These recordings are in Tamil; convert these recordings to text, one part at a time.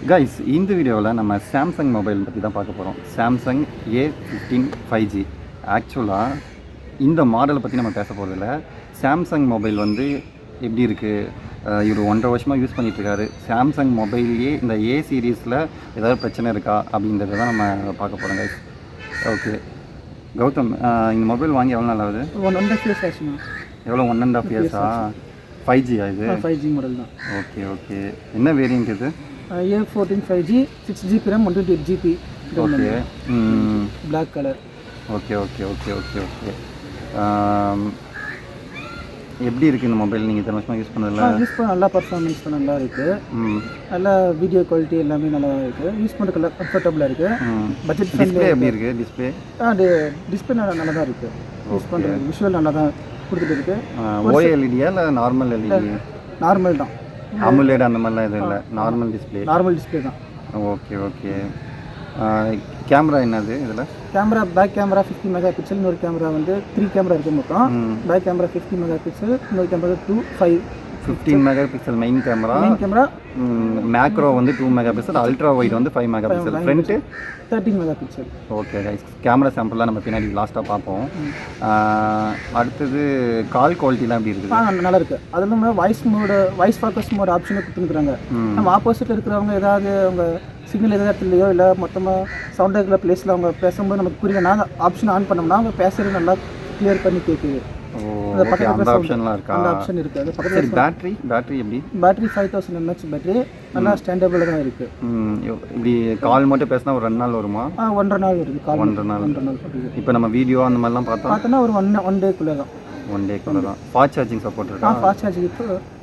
கைஸ், இந்த வீடியோவில் நம்ம சாம்சங் மொபைல் பற்றி தான் பார்க்க போகிறோம். Samsung A15 5G. ஆக்சுவலாக இந்த மாடலை பற்றி நம்ம பேச போகிறதில்ல. சாம்சங் மொபைல் வந்து எப்படி இருக்குது, இவர் 1.5 வருஷமாக யூஸ் பண்ணிகிட்ருக்காரு. சாம்சங் மொபைல்லையே இந்த A சீரீஸில் ஏதாவது பிரச்சனை இருக்கா அப்படின்றத தான் நம்ம பார்க்க போகிறோம் கைஸ். ஓகே கௌதம், இந்த மொபைல் வாங்கி எவ்வளோ நாள் ஆகுது? 1.5 years ஆச்சுண்ணா. எவ்வளோ 1.5 years? 5G இது? 5G மாடல் தான். Okay okay. என்ன வேரியன்ட் இது? A14 5G 6GB RAM 128GB. Okay. Black colour. Okay okay okay okay okay. எப்படி இருக்குது இந்த மொபைல்? நீங்கள் இத்தனை வருஷமாக யூஸ் பண்ணதில்ல? யூஸ் பண்ண நல்லா பர்ஃபார்மன்ஸ் நல்லா இருக்குது. நல்லா வீடியோ குவாலிட்டி எல்லாமே நல்லா இருக்குது. யூஸ் பண்ணுறதுக்கு கம்ஃபர்டபுளாக இருக்குது. பட்ஜெட் டிஸ்பிளே எப்படி இருக்குது? டிஸ்பிளே நல்லா தான் இருக்குது. யூஸ் பண்ணுறது விஷுவல் நல்லா தான் கொடுத்துட்டு இருக்குது. OLEDயா இல்லை நார்மல் எல்இடி? நார்மல் தான். AMOLED அந்த மாதிரிலாம் எதுவும் இல்லை, நார்மல் டிஸ்பிளே தான். Okay okay. கேமரா என்னது இதில்? Camera back camera 50 megapixel, இன்னொரு கேமரா வந்து 3 கேமரா இருக்குது மொத்தம். பேக் கேமரா 50 மெகா பிக்சல், இன்னொரு camera 15 megapixel main camera. Macro வந்து 2 மெகா பிக்சல், அல்ட்ரா வைட் வந்து 5 megapixel, front 13 megapixel. Okay guys, camera சாம்பிள்லாம் நம்ம பின்னாடி லாஸ்ட்டாக பார்ப்போம். அடுத்தது கால் குவாலிட்டிலாம் எப்படி இருக்குது? நல்லா இருக்குது. அது இல்லாமல் வாய்ஸ் ஃபோக்கஸ் மோட் ஆப்ஷனை கொடுத்துருக்குறாங்க. நம்ம ஆப்போசிட்டில் இருக்கிறவங்க ஏதாவது அவங்க சிக்னல் எதாவது இடத்துலையோ இல்லை மொத்தமாக சவுண்ட் இருக்கிற பிளேஸில் அவங்க பேசும்போது நமக்கு புரியலன்னா அந்த ஆப்ஷன் ஆன் பண்ணோம்னா அவங்க பேசுகிறது நல்லா கிளியர் பண்ணி கேட்குது. அந்த ஆப்ஷன்லாம் இருக்கா? அந்த ஆப்ஷன் இருக்குது. அது பக்கத்தில் சரி, பேட்டரி எப்படி? பேட்டரி 5000 mAh பேட்டரி, நல்லா ஸ்டாண்டபிளாக தான் இருக்குது. இப்படி கால் மட்டும் பேசினா ஒரு 2 நாள் வருமா? 1.5 நாள் வருது. கால் 1.5 நாள். இப்போ நம்ம வீடியோ அந்த மாதிரிலாம் பார்த்தோன்னா ஒரு ஒன் டேக்குள்ளே தான். 1 டேக்குள்ளே தான். ஃபாஸ்ட் சார்ஜிங் சப்போர்ட் இருக்கா?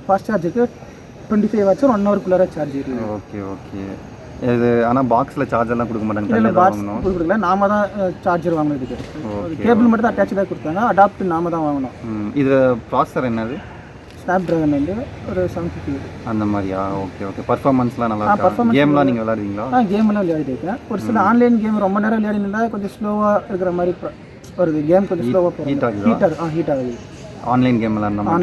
ஃபாஸ்ட் சார்ஜுக்கு 25 வாட்ஸ் 1 ஹவருக்குள்ளே சார்ஜ் இருக்குது. Okay okay. இது ஆனால் பாக்ஸில் சார்ஜர்லாம் கொடுக்க மாட்டாங்க. இல்லை, பாக்ஸ் கொடுக்கல, நாம தான் சார்ஜர் வாங்கணும். இதுக்கு கேபிள் மட்டும் தான் அட்டாச்சாக கொடுத்தாங்க. அடாப்ட் நாம தான் வாங்கணும். இது ப்ராசஸர் என்னது? ஸ்னாப் ட்ராகன் வந்து ஒரு 750 அந்த மாதிரியா? Okay okay. பர்ஃபார்மன்ஸ்லாம் நல்லா இருக்கா? கேம்லாம் நீங்கள் விளையாடுவீங்களா? கேம்லாம் விளையாடிருக்கேன். ஒரு சில ஆன்லைன் கேம் ரொம்ப நேரம் விளையாடினா கொஞ்சம் ஸ்லோவாக இருக்கிற மாதிரி வருது. கேம் கொஞ்சம் ஸ்லோவாக போகும். ஹீட் ஆகுது. ஆன்லைன் கேம் விளையாடுனா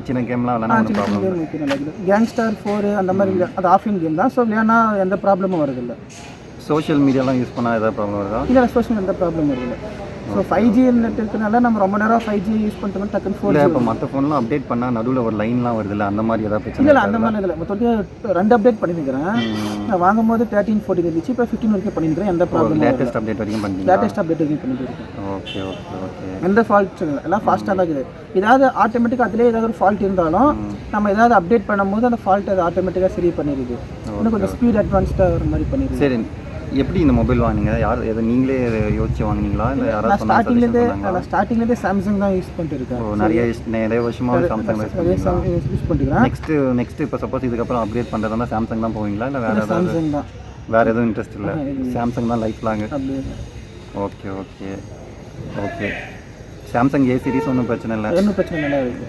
சின்ன கேம்லாம் விளையாடணும். கேங்ஸ்டர் 4 அந்த மாதிரி அது ஆஃப்லைன் கேம் தான். ஸோ விளையாடினா எந்த ப்ராப்ளமும் வருதில்லை. சோஷியல் மீடியாலாம் யூஸ் பண்ணால் எதாவது ப்ராப்ளம் வருதா? இல்லை, சோஷியல் எந்த ப்ராப்ளமும் வருதில்லை. ஸோ 5G நெட் இருக்கனால நம்ம ரொம்ப நேரம் 5G யூஸ் பண்ணிட்டோம்னா டக்குன்னு 4G. இப்போ மற்ற ஃபோன்லாம் அப்டேட் பண்ணால் நடுவில் ஒரு லைன்லாம் வருதில்ல, அந்த மாதிரி ஏதாவது பிரச்சனை? இல்லை, அந்த மாதிரி இல்லை. மொத்தம் 2 அப்டேட் பண்ணியிருக்கிறேன். நான் வாங்கும்போது 13 14 இருந்துச்சு. இப்போ 15 வரைக்கும் பண்ணியிருக்கிறேன். எந்த ப்ராப்ளம்? லேட்டஸ்ட் அப்டேட் வரைக்கும் பண்ணியிருக்கேன். Okay okay okay. எந்த ஃபால்ட்ஸ் இல்லை, எல்லாம் ஃபாஸ்ட்டாக தான் இருக்குது. ஏதாவது ஆட்டோமேட்டிக்காக அதிலே ஏதாவது ஒரு ஃபால்ட் இருந்தாலும் நம்ம ஏதாவது அப்டேட் பண்ணும்போது அந்த ஃபால்ட் அது ஆட்டோமேட்டிக்காக சரி பண்ணிடுது. இன்னும் கொஞ்சம் ஸ்பீட் அட்வான்ஸ்டாக ஒரு மாதிரி பண்ணிடுது. சரி, எப்படி இந்த மொபைல் வாங்கினீங்க? யார் எதை நீங்களே யோசிச்சு வாங்கினீங்களா இல்லை யாராவது? ஸ்டார்டிங்லேருந்தே சாம்சங் தான் யூஸ் பண்ணிட்டு இருக்கேன். நிறைய வருஷமாக சாம்சங் யூஸ் பண்ணிக்கிறேன். நெக்ஸ்ட் இப்போ சப்போஸ் இதுக்கப்புறம் அப்கிரேட் பண்ணுறதா சாம்சங் தான் போவீங்களா இல்லை வேறு சாம்சங் தான்? வேறு எதுவும் இன்ட்ரெஸ்ட் இல்லை, சாம்சங் தான் life long? Okay okay okay. Samsung A series ஒன்றும் பிரச்சனை இல்லை? நல்லா இருக்குது.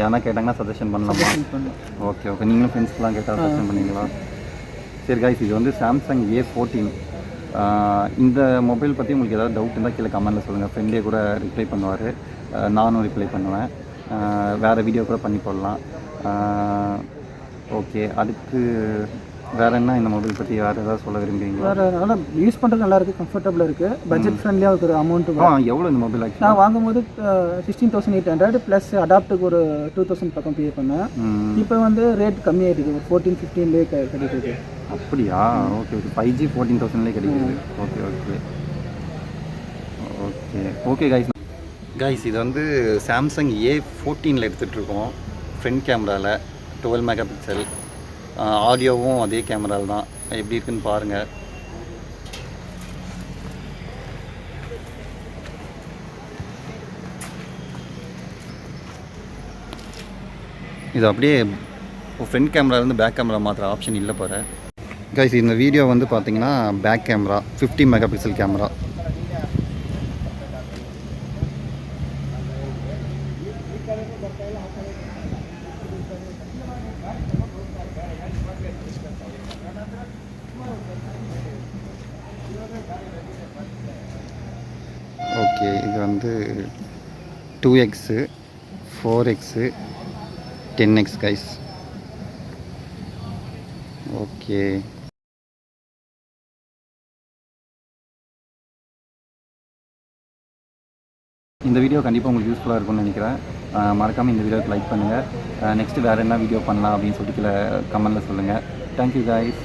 யாரா கேட்டாங்கன்னா சஜஷன் பண்ணலாமா? Okay okay. நீங்களும் ஃப்ரெண்ட்ஸ்க்கெலாம் கேட்டால் சஜஷன் பண்ணீங்களா? சரி கைஸ், இது வந்து சாம்சங் A14. இந்த மொபைல் பற்றி உங்களுக்கு ஏதாவது டவுட் இருந்தால் கீழே கமெண்ட்டில் சொல்லுங்கள். ஃப்ரெண்டே கூட ரிப்ளை பண்ணுவார், நானும் ரிப்ளை பண்ணுவேன். வேறு வீடியோ கூட பண்ணி போடலாம். ஓகே, அதுக்கு வேறு என்ன இந்த மொபைல் பற்றி வேறு ஏதாவது சொல்ல விரும்புகிறீங்களா? வேறு நல்லா யூஸ் பண்ணுறது நல்லா இருக்குது, கம்ஃபர்டபுளாக இருக்குது, பட்ஜெட் ஃப்ரெண்ட்லியாக இருக்கிற அமௌண்ட்டு. எவ்வளோ இந்த மொபைல் ஆக்சுவலாக? நான் வாங்கும்போது 16,800 ப்ளஸ் அடாப்ட்டுக்கு ஒரு 2000 பக்கம் பே பண்ணேன். இப்போ வந்து ரேட் கம்மியாகிடுது, ஒரு 14-15 கிடைக்குது. அப்படியா? Okay okay. 5G 14,000 கிடைக்குது. Okay okay okay okay guys, இது வந்து சாம்சங் A14 எடுத்துகிட்ருக்கோம். ஃப்ரண்ட் கேமராவில் 12 மெகா பிக்சல், ஆடியோவும் அதே கேமராவில் தான். எப்படி இருக்குன்னு பாருங்கள். இது அப்படியே ஃப்ரண்ட் கேமராலேருந்து பேக் கேமரா மாத்திர ஆப்ஷன் இல்லை பாரு கைஸ். இந்த வீடியோ வந்து பார்த்தீங்கன்னா back camera 50 megapixel camera. Okay, இது வந்து 2x 4x 10x guys. Okay. இந்த வீடியோ கண்டிப்பாக உங்களுக்கு யூஸ்ஃபுல்லாக இருக்கும்னு நினைக்கிறேன். மறக்காமல் இந்த வீடியோக்கு லைக் பண்ணுங்கள். நெக்ஸ்ட்டு வேறு என்ன வீடியோ பண்ணலாம் அப்படின்னு சொல்லிட்டு கீழே கமெண்ட்டில் சொல்லுங்கள். Thank you guys.